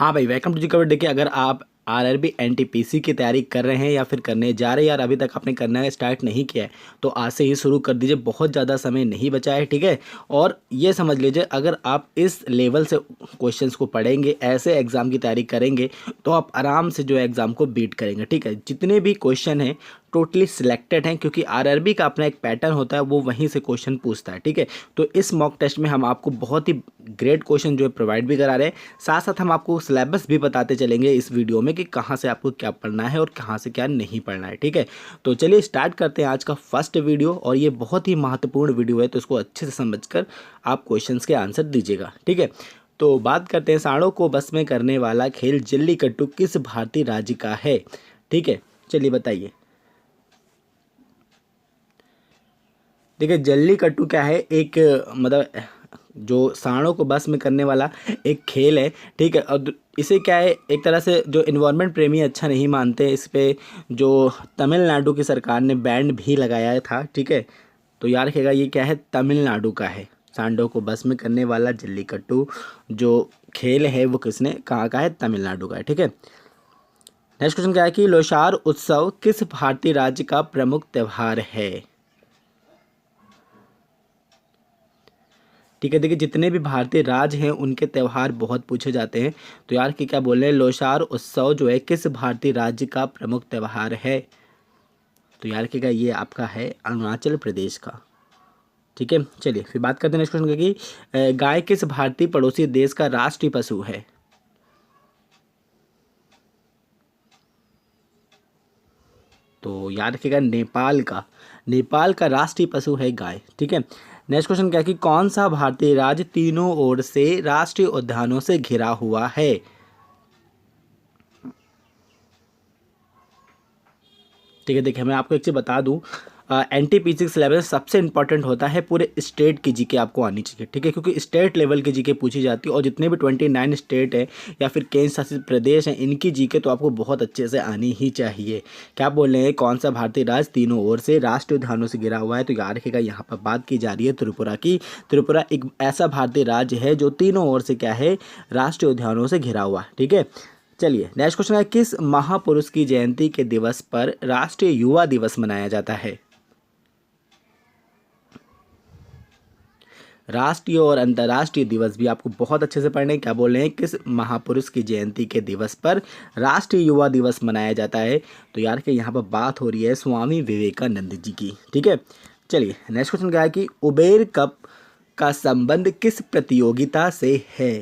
हाँ भाई, welcome to ji cover. देखिए, अगर आप आरआरबी एनटीपीसी की तैयारी कर रहे हैं या फिर करने जा रहे हैं, यार अभी तक आपने करना स्टार्ट नहीं किया है, तो आज से ही शुरू कर दीजिए। बहुत ज़्यादा समय नहीं बचा है, ठीक है। और ये समझ लीजिए, अगर आप इस लेवल से क्वेश्चंस को पढ़ेंगे, ऐसे एग्ज़ाम की तैयारी करेंगे, तो आप आराम से जो है एग्ज़ाम को बीट करेंगे, ठीक है। जितने भी क्वेश्चन हैं टोटली सिलेक्टेड हैं, क्योंकि आरआरबी का अपना एक पैटर्न होता है, वो वहीं से क्वेश्चन पूछता है, ठीक है। तो इस मॉक टेस्ट में हम आपको बहुत ही ग्रेट क्वेश्चन जो है प्रोवाइड भी करा रहे हैं, साथ साथ हम आपको सिलेबस भी बताते चलेंगे इस वीडियो में कि कहाँ से आपको क्या पढ़ना है और कहाँ से क्या नहीं पढ़ना है, ठीक है। तो चलिए स्टार्ट करते हैं आज का फर्स्ट वीडियो, और ये बहुत ही महत्वपूर्ण वीडियो है, तो इसको अच्छे से समझकर आप क्वेश्चंस के आंसर दीजिएगा, ठीक है। तो बात करते हैं, सांडों को बस में करने वाला खेल जल्लीकट्टू किस भारतीय राज्य का है, ठीक है। चलिए बताइए। देखिए, जल्लीकट्टू क्या है, एक मतलब जो सांडों को बस में करने वाला एक खेल है, ठीक है। और इसे क्या है, एक तरह से जो इन्वायरमेंट प्रेमी अच्छा नहीं मानते, इस पे जो तमिलनाडु की सरकार ने बैन भी लगाया था, ठीक है। तो याद रखिएगा, ये क्या है, तमिलनाडु का है। सांडों को बस में करने वाला जल्लीकट्टू जो खेल है, वो किसने कहाँ का है, तमिलनाडु का है, ठीक है। नेक्स्ट क्वेश्चन क्या है कि लोसार उत्सव किस भारतीय राज्य का प्रमुख त्यौहार है, ठीक है। देखिए, जितने भी भारतीय राज्य हैं उनके त्यौहार बहुत पूछे जाते हैं, तो यार कि क्या बोल रहे हैं, लोसार उत्सव जो है किस भारतीय राज्य का प्रमुख त्यौहार है, तो यार कि ये आपका है अरुणाचल प्रदेश का, ठीक है। चलिए फिर बात करते हैं नेक्स्ट क्वेश्चन की, गाय किस भारतीय पड़ोसी देश का राष्ट्रीय पशु है, तो याद रखिएगा नेपाल का राष्ट्रीय पशु है गाय, ठीक है। नेक्स्ट क्वेश्चन क्या है कि कौन सा भारतीय राज्य तीनों ओर से राष्ट्रीय उद्यानों से घिरा हुआ है, ठीक है। देखिए, मैं आपको एक चीज़ बता दूं, एनटीपीसी सिलेबस सबसे इंपॉर्टेंट होता है, पूरे स्टेट की जीके आपको आनी चाहिए, ठीक है, क्योंकि स्टेट लेवल की जीके पूछी जाती है, और जितने भी 29 स्टेट है या फिर केंद्र शासित प्रदेश हैं, इनकी जीके तो आपको बहुत अच्छे से आनी ही चाहिए। क्या बोल रहे हैं, कौन सा भारतीय राज्य तीनों ओर से राष्ट्रीय उद्यानों से घिरा हुआ है, तो याद रखिएगा, यहाँ पर बात की जा रही है त्रिपुरा की। त्रिपुरा एक ऐसा भारतीय राज्य है जो तीनों ओर से क्या है, राष्ट्रीय उद्यानों से घिरा हुआ है, ठीक है। चलिए नेक्स्ट क्वेश्चन है, किस महापुरुष की जयंती के दिवस पर राष्ट्रीय युवा दिवस मनाया जाता है, राष्ट्रीय और अंतर्राष्ट्रीय दिवस भी आपको बहुत अच्छे से पढ़ने हैं। क्या बोल रहे हैं, किस महापुरुष की जयंती के दिवस पर राष्ट्रीय युवा दिवस मनाया जाता है, तो यार कि यहाँ पर बात हो रही है स्वामी विवेकानंद जी की, ठीक है। चलिए नेक्स्ट क्वेश्चन क्या है कि उबेर कप का संबंध किस प्रतियोगिता से है,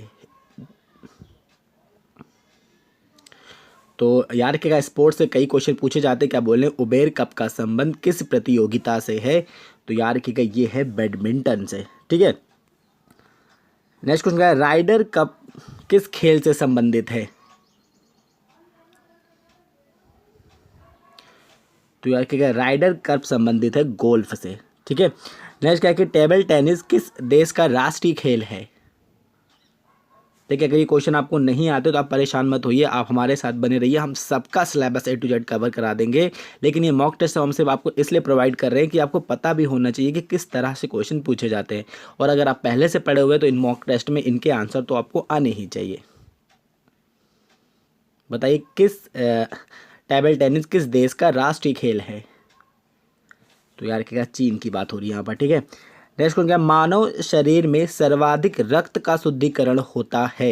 तो यार रखिएगा, स्पोर्ट्स से कई क्वेश्चन पूछे जाते हैं। क्या बोल रहे हैं, उबेर कप का संबंध किस प्रतियोगिता से है, तो यार रखिएगा, ये है बैडमिंटन से, ठीक है। नेक्स्ट क्वेश्चन क्या है, राइडर कप किस खेल से संबंधित है, तो यार रखिएगा, राइडर कप संबंधित है गोल्फ से, ठीक है। नेक्स्ट क्या है कि टेबल टेनिस किस देश का राष्ट्रीय खेल है, देखिए, अगर ये क्वेश्चन आपको नहीं आते तो आप परेशान मत होइए, आप हमारे साथ बने रहिए, हम सबका syllabus A to Z cover करा देंगे। लेकिन ये मॉक टेस्ट हम सिर्फ आपको इसलिए प्रोवाइड कर रहे हैं कि आपको पता भी होना चाहिए कि किस तरह से क्वेश्चन पूछे जाते हैं, और अगर आप पहले से पढ़े हुए तो इन मॉक टेस्ट में इनके आंसर तो आपको आने ही चाहिए। बताइए, टेबल टेनिस किस देश का राष्ट्रीय खेल है, तो यार क्या, चीन की बात हो रही है यहाँ पर, ठीक है। नेक्स्ट क्वेश्चन क्या, मानव शरीर में सर्वाधिक रक्त का शुद्धिकरण होता है,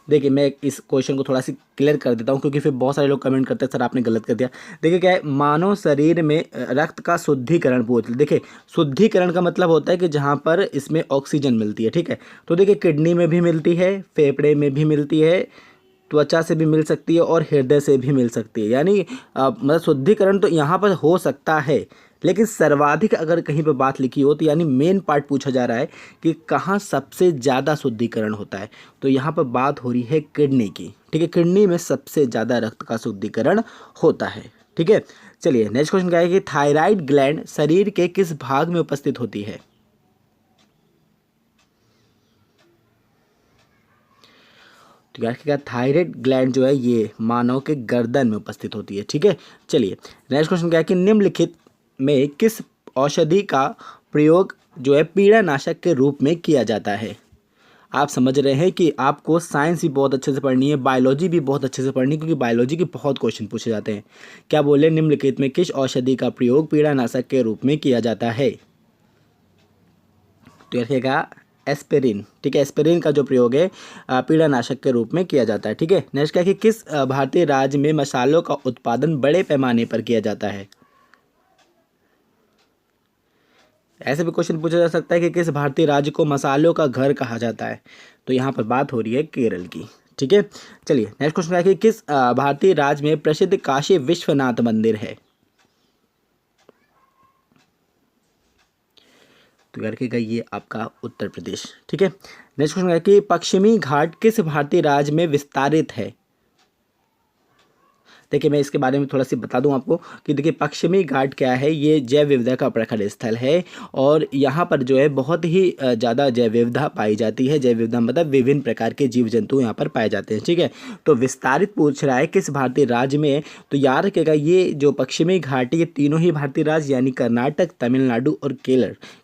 देखिए, मैं इस क्वेश्चन को थोड़ा सी क्लियर कर देता हूँ, क्योंकि फिर बहुत सारे लोग कमेंट करते हैं सर आपने गलत कर दिया। देखिए क्या है, मानव शरीर में रक्त का शुद्धिकरण बोलते हैं। देखिए, शुद्धिकरण का मतलब होता है कि जहाँ पर इसमें ऑक्सीजन मिलती है, ठीक है। तो देखिए, किडनी में भी मिलती है, फेफड़े में भी मिलती है, त्वचा से भी मिल सकती है, और हृदय से भी मिल सकती है। यानी मतलब शुद्धिकरण तो यहाँ पर हो सकता है, लेकिन सर्वाधिक अगर कहीं पर बात लिखी हो, तो यानी मेन पार्ट पूछा जा रहा है कि कहाँ सबसे ज़्यादा शुद्धिकरण होता है, तो यहाँ पर बात हो रही है किडनी की, ठीक है। किडनी में सबसे ज़्यादा रक्त का शुद्धिकरण होता है, ठीक है। चलिए नेक्स्ट क्वेश्चन क्या है कि थायराइड ग्लैंड शरीर के किस भाग में उपस्थित होती है, तो यार क्या, थायराइड ग्लैंड जो है ये मानव के गर्दन में उपस्थित होती है, ठीक है। चलिए नेक्स्ट क्वेश्चन क्या है कि निम्नलिखित में किस औषधि का प्रयोग जो है पीड़ानाशक के रूप में किया जाता है। आप समझ रहे हैं कि आपको साइंस भी बहुत अच्छे से पढ़नी है, बायोलॉजी भी बहुत अच्छे से पढ़नी है, क्योंकि बायोलॉजी के बहुत क्वेश्चन पूछे जाते हैं। क्या बोले, निम्नलिखित में किस औषधि का प्रयोग पीड़ानाशक के रूप में किया जाता है? तो रखिएगा एस्पिरिन। ठीक है, एस्पिरिन का जो प्रयोग है पीड़ानाशक के रूप में किया जाता है। ठीक है, नेक्स्ट क्या है कि किस भारतीय राज्य में मसालों का उत्पादन बड़े पैमाने पर किया जाता है? ऐसे भी क्वेश्चन पूछा जा सकता है कि किस भारतीय राज्य को मसालों का घर कहा जाता है? तो यहाँ पर बात हो रही है केरल की। ठीक है, चलिए नेक्स्ट क्वेश्चन है कि किस भारतीय राज्य में प्रसिद्ध काशी विश्वनाथ मंदिर है? तो याद रखिएगा ये आपका उत्तर प्रदेश। ठीक है, नेक्स्ट क्वेश्चन है कि पश्चिमी घाट किस भारतीय राज्य में विस्तारित है? देखिए मैं इसके बारे में थोड़ा सी बता दूं आपको कि देखिए पश्चिमी घाट क्या है, ये जैव विविधता का प्रखर स्थल है और यहाँ पर जो है बहुत ही ज़्यादा जैव विविधता पाई जाती है। जैव विविधता मतलब विभिन्न प्रकार के जीव जंतु यहाँ पर पाए जाते हैं। ठीक है, तो विस्तारित पूछ रहा है किस भारतीय राज्य में, तो याद रखिएगा ये जो पश्चिमी घाट है ये तीनों ही भारतीय राज्य यानी कर्नाटक, तमिलनाडु और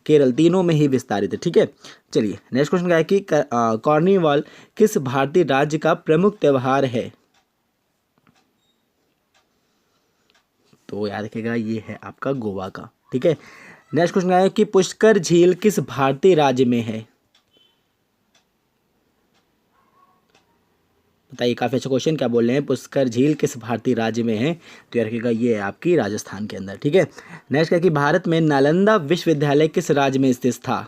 केरल तीनों में ही विस्तारित है। ठीक है, चलिए नेक्स्ट क्वेश्चन क्या है कि कार्निवाल किस भारतीय राज्य का प्रमुख त्यौहार है? तो याद रखिएगा ये है आपका गोवा का। ठीक है, नेक्स्ट क्वेश्चन है कि पुष्कर झील किस भारतीय राज्य में है? बताइए, काफी अच्छा क्वेश्चन। क्या बोल रहे हैं, पुष्कर झील किस भारतीय राज्य में है? तो याद रखिएगा ये है आपकी राजस्थान के अंदर। ठीक है, नेक्स्ट है कि भारत में नालंदा विश्वविद्यालय किस राज्य में स्थित था?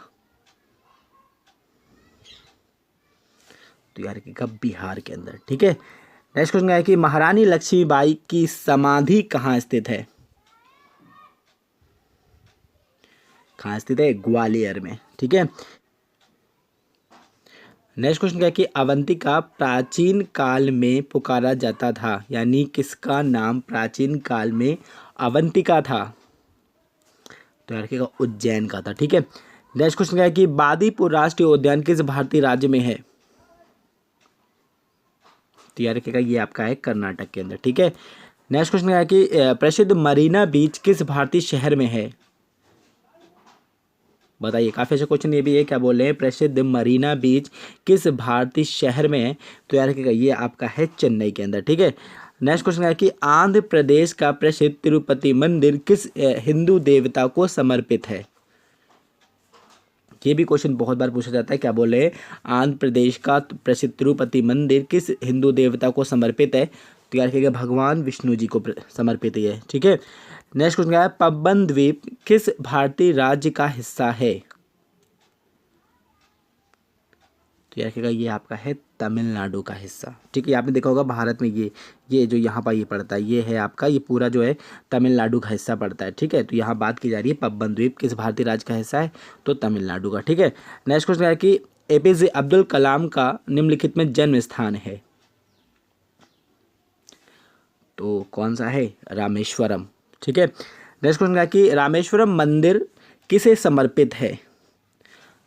तो याद रखिएगा बिहार के अंदर। ठीक है, नेक्स्ट क्वेश्चन है कि महारानी लक्ष्मीबाई की समाधि कहाँ स्थित है? कहाँ स्थित है? ग्वालियर में। ठीक है, नेक्स्ट क्वेश्चन क्या है कि अवंतिका प्राचीन काल में पुकारा जाता था, यानी किसका नाम प्राचीन काल में अवंतिका था? तो याद रखिएगा उज्जैन का था। ठीक है, नेक्स्ट क्वेश्चन क्या है कि बादीपुर राष्ट्रीय उद्यान किस भारतीय राज्य में है? तो याद रखिएगा ये आपका है कर्नाटक के अंदर। ठीक है, नेक्स्ट क्वेश्चन है कि प्रसिद्ध मरीना बीच किस भारतीय शहर में है? बताइए, काफ़ी अच्छा क्वेश्चन ये भी है। क्या बोल रहे हैं, प्रसिद्ध मरीना बीच किस भारतीय शहर में है? तो याद रखिएगा ये आपका है चेन्नई के अंदर। ठीक है, नेक्स्ट क्वेश्चन है कि आंध्र प्रदेश का प्रसिद्ध तिरुपति मंदिर किस हिंदू देवता को समर्पित है? ये भी क्वेश्चन बहुत बार पूछा जाता है। क्या बोल रहे हैं, आंध्र प्रदेश का प्रसिद्ध तिरुपति मंदिर किस हिंदू देवता को समर्पित है? तो याद रखिएगा भगवान विष्णु जी को समर्पित है। ठीक है, नेक्स्ट क्वेश्चन क्या है, पबन द्वीप किस भारतीय राज्य का हिस्सा है? तो याद रखिएगा ये आपका है तमिलनाडु का हिस्सा। ठीक है, आपने देखा होगा भारत में ये जो यहाँ पर ये पड़ता है ये है आपका, ये पूरा जो है तमिलनाडु का हिस्सा पड़ता है। ठीक है, तो यहाँ बात की जा रही है पबन द्वीप किस भारतीय राज्य का हिस्सा है? तो तमिलनाडु का। ठीक है, नेक्स्ट क्वेश्चन है कि एपीजे अब्दुल कलाम का निम्नलिखित में जन्म स्थान है? तो कौन सा है? रामेश्वरम। ठीक है, नेक्स्ट क्वेश्चन है कि रामेश्वरम मंदिर किसे समर्पित है?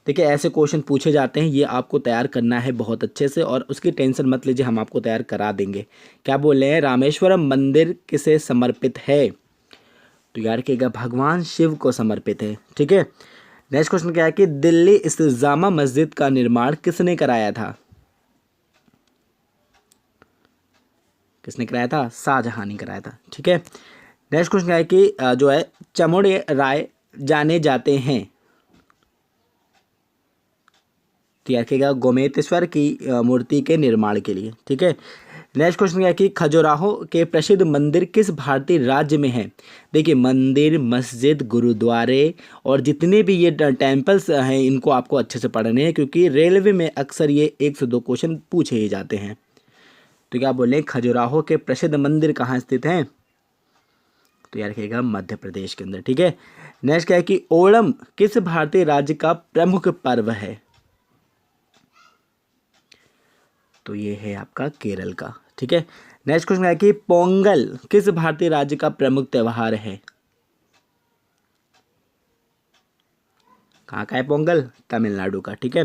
देखिए ऐसे क्वेश्चन पूछे जाते हैं, ये आपको तैयार करना है बहुत अच्छे से और उसकी टेंशन मत लीजिए, हम आपको तैयार करा देंगे। क्या बोल रहे हैं, रामेश्वरम मंदिर किसे समर्पित है? तो याद रखिएगा भगवान शिव को समर्पित है। ठीक है, नेक्स्ट क्वेश्चन क्या है कि दिल्ली स्थित जामा मस्जिद का निर्माण किसने कराया था? किसने कराया था? शाहजहां ने कराया था। ठीक है, नेक्स्ट क्वेश्चन क्या है कि जो है चमुड़े राय जाने जाते हैं? तो याद रखिएगा गोमेतेश्वर की मूर्ति के निर्माण के लिए। ठीक है, नेक्स्ट क्वेश्चन है कि खजुराहो के प्रसिद्ध मंदिर किस भारतीय राज्य में है? देखिए मंदिर, मस्जिद, गुरुद्वारे और जितने भी ये टेम्पल्स हैं इनको आपको अच्छे से पढ़ने हैं, क्योंकि रेलवे में अक्सर ये 1 से 2 क्वेश्चन पूछे ही जाते हैं। तो क्या बोले, खजुराहो के प्रसिद्ध मंदिर कहाँ स्थित हैं? तो याद रखिएगा मध्य प्रदेश के अंदर। ठीक है, नेक्स्ट क्या है कि ओणम किस भारतीय राज्य का प्रमुख पर्व है? तो ये है आपका केरल का। ठीक है, नेक्स्ट क्वेश्चन है कि पोंगल किस भारतीय राज्य का प्रमुख त्यौहार है? कहाँ का है पोंगल? तमिलनाडु का। ठीक है,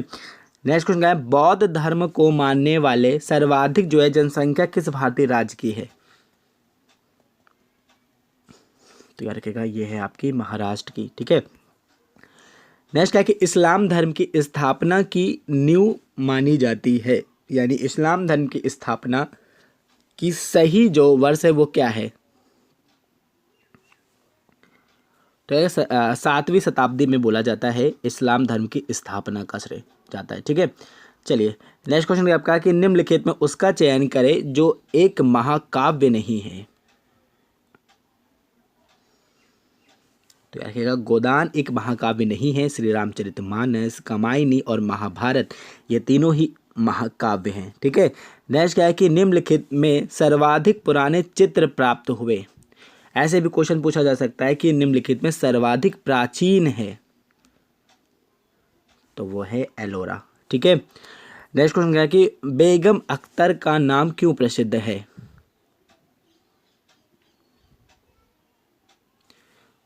नेक्स्ट क्वेश्चन है बौद्ध धर्म को मानने वाले सर्वाधिक जो है जनसंख्या किस भारतीय राज्य की है? तो याद रखिएगा ये है आपकी महाराष्ट्र की, ठीक है। नेक्स्ट क्या है कि इस्लाम धर्म की स्थापना की नींव मानी जाती है, यानी इस्लाम धर्म की स्थापना की सही जो वर्ष है वो क्या है? तो 7वीं शताब्दी में बोला जाता है इस्लाम धर्म की स्थापना का श्रेय जाता है, ठीक है। चलिए नेक्स्ट क्वेश्चन आपका कि निम्नलिखित में उसका चयन करें जो एक महाकाव्य नहीं है। तो याद रखिएगा गोदान एक महाकाव्य नहीं है। श्री रामचरितमानस, कामायनी और महाभारत ये तीनों ही महाकाव्य हैं, ठीक है। नेक्स्ट क्या है कि निम्नलिखित में सर्वाधिक पुराने चित्र प्राप्त हुए। ऐसे भी क्वेश्चन पूछा जा सकता है कि निम्नलिखित में सर्वाधिक प्राचीन है, तो वो है एलोरा, ठीक है। नेक्स्ट क्वेश्चन क्या है कि बेगम अख्तर का नाम क्यों प्रसिद्ध है?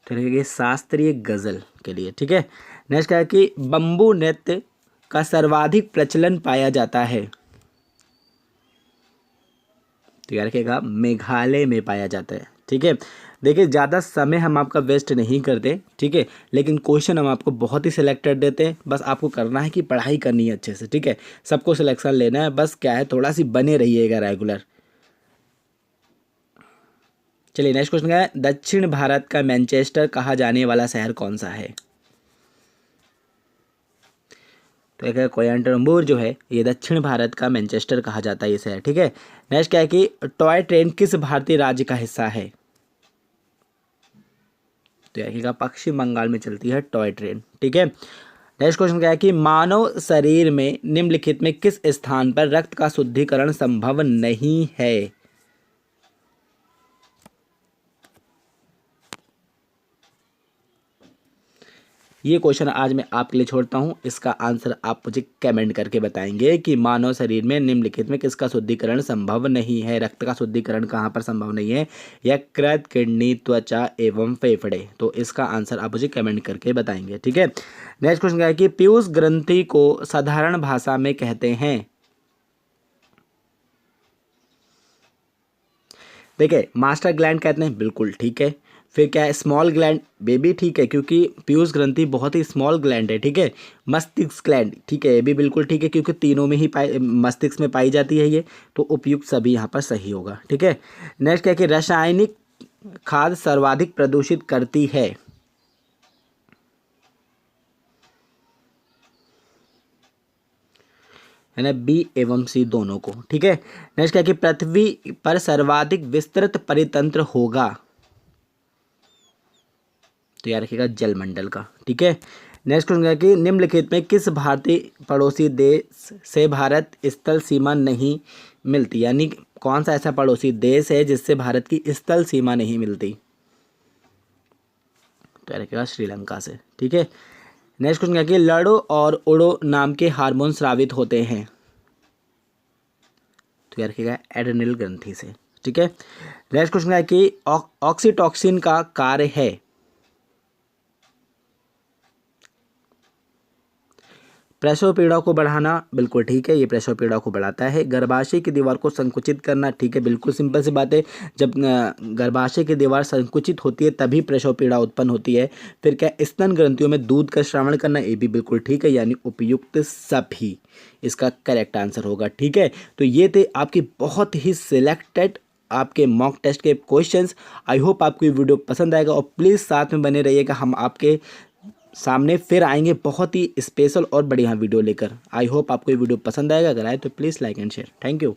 तो ये शास्त्रीय गजल के लिए, ठीक है। नेक्स्ट क्या है कि बंबू नृत्य का सर्वाधिक प्रचलन पाया जाता है। तो याद रखिएगा मेघालय में पाया जाता है, ठीक है। देखिए ज़्यादा समय हम आपका वेस्ट नहीं करते, ठीक है, लेकिन क्वेश्चन हम आपको बहुत ही सिलेक्टेड देते हैं। बस आपको करना है कि पढ़ाई करनी है अच्छे से, ठीक है। सबको सिलेक्शन लेना है, बस क्या है थोड़ा सी बने रहिएगा रेगुलर। चलिए नेक्स्ट क्वेश्चन क्या है, दक्षिण भारत का मैनचेस्टर कहा जाने वाला शहर कौन सा है? तो एक है कोयम्बटूर जो है ये दक्षिण भारत का मैनचेस्टर कहा जाता है ये शहर, ठीक है। नेक्स्ट क्या है कि टॉय ट्रेन किस भारतीय राज्य का हिस्सा है? तो देखिएगा पश्चिम बंगाल में चलती है टॉय ट्रेन, ठीक है। नेक्स्ट क्वेश्चन क्या है कि मानव शरीर में निम्नलिखित में किस स्थान पर रक्त का शुद्धिकरण संभव नहीं है? ये क्वेश्चन आज मैं आपके लिए छोड़ता हूँ, इसका आंसर आप मुझे कमेंट करके बताएंगे कि मानव शरीर में निम्नलिखित में किसका शुद्धिकरण संभव नहीं है। रक्त का शुद्धिकरण कहाँ पर संभव नहीं है? यकृत, किडनी, त्वचा एवं फेफड़े। तो इसका आंसर आप मुझे कमेंट करके बताएंगे, ठीक है। नेक्स्ट क्वेश्चन क्या है कि पीयूष ग्रंथि को साधारण भाषा में कहते हैं? देखिए मास्टर ग्लैंड कहते हैं, बिल्कुल ठीक है। फिर क्या है स्मॉल ग्लैंड, ये भी ठीक है क्योंकि पीयूष ग्रंथि बहुत ही स्मॉल ग्लैंड है, ठीक है। मस्तिष्क ग्लैंड, ठीक है, ये भी बिल्कुल ठीक है क्योंकि तीनों में ही मस्तिष्क में पाई जाती है ये, तो उपयुक्त सभी यहाँ पर सही होगा, ठीक है। नेक्स्ट क्या है कि रासायनिक खाद सर्वाधिक प्रदूषित करती है? है ना, बी एवं सी दोनों को, ठीक है। नेक्स्ट क्या है कि पृथ्वी पर सर्वाधिक विस्तृत परितंत्र होगा? तो याद रखिएगा जलमंडल का, ठीक है। नेक्स्ट क्वेश्चन है कि निम्नलिखित में किस भारतीय पड़ोसी देश से भारत स्थल सीमा नहीं मिलती, यानी कौन सा ऐसा पड़ोसी देश है जिससे भारत की स्थल सीमा नहीं मिलती? तो याद रखिएगा श्रीलंका से, ठीक है। नेक्स्ट क्वेश्चन है कि लड़ो और उड़ो नाम के हार्मोन स्रावित होते हैं? तो याद रखिएगा एड्रेनल ग्रंथि से, ठीक है। नेक्स्ट क्वेश्चन है कि ऑक्सीटॉक्सिन का कार्य है? प्रसव पीड़ा को बढ़ाना, बिल्कुल ठीक है, ये प्रसव पीड़ा को बढ़ाता है। गर्भाशय की दीवार को संकुचित करना, ठीक है, बिल्कुल सिंपल सी बात है। जब गर्भाशय की दीवार संकुचित होती है तभी प्रसव पीड़ा उत्पन्न होती है। फिर क्या स्तन ग्रंथियों में दूध का श्रावण करना, ये भी बिल्कुल ठीक है, यानी उपयुक्त सभी इसका करेक्ट आंसर होगा, ठीक है। तो ये थे आपकी बहुत ही सिलेक्टेड आपके मॉक टेस्ट के क्वेश्चंस। आई होप आपको ये वीडियो पसंद आएगा और प्लीज़ साथ में बने रहिएगा, हम आपके सामने फिर आएंगे बहुत ही स्पेशल और बढ़िया वीडियो लेकर। आई होप आपको ये वीडियो पसंद आएगा, अगर आए तो please like and share. Thank you.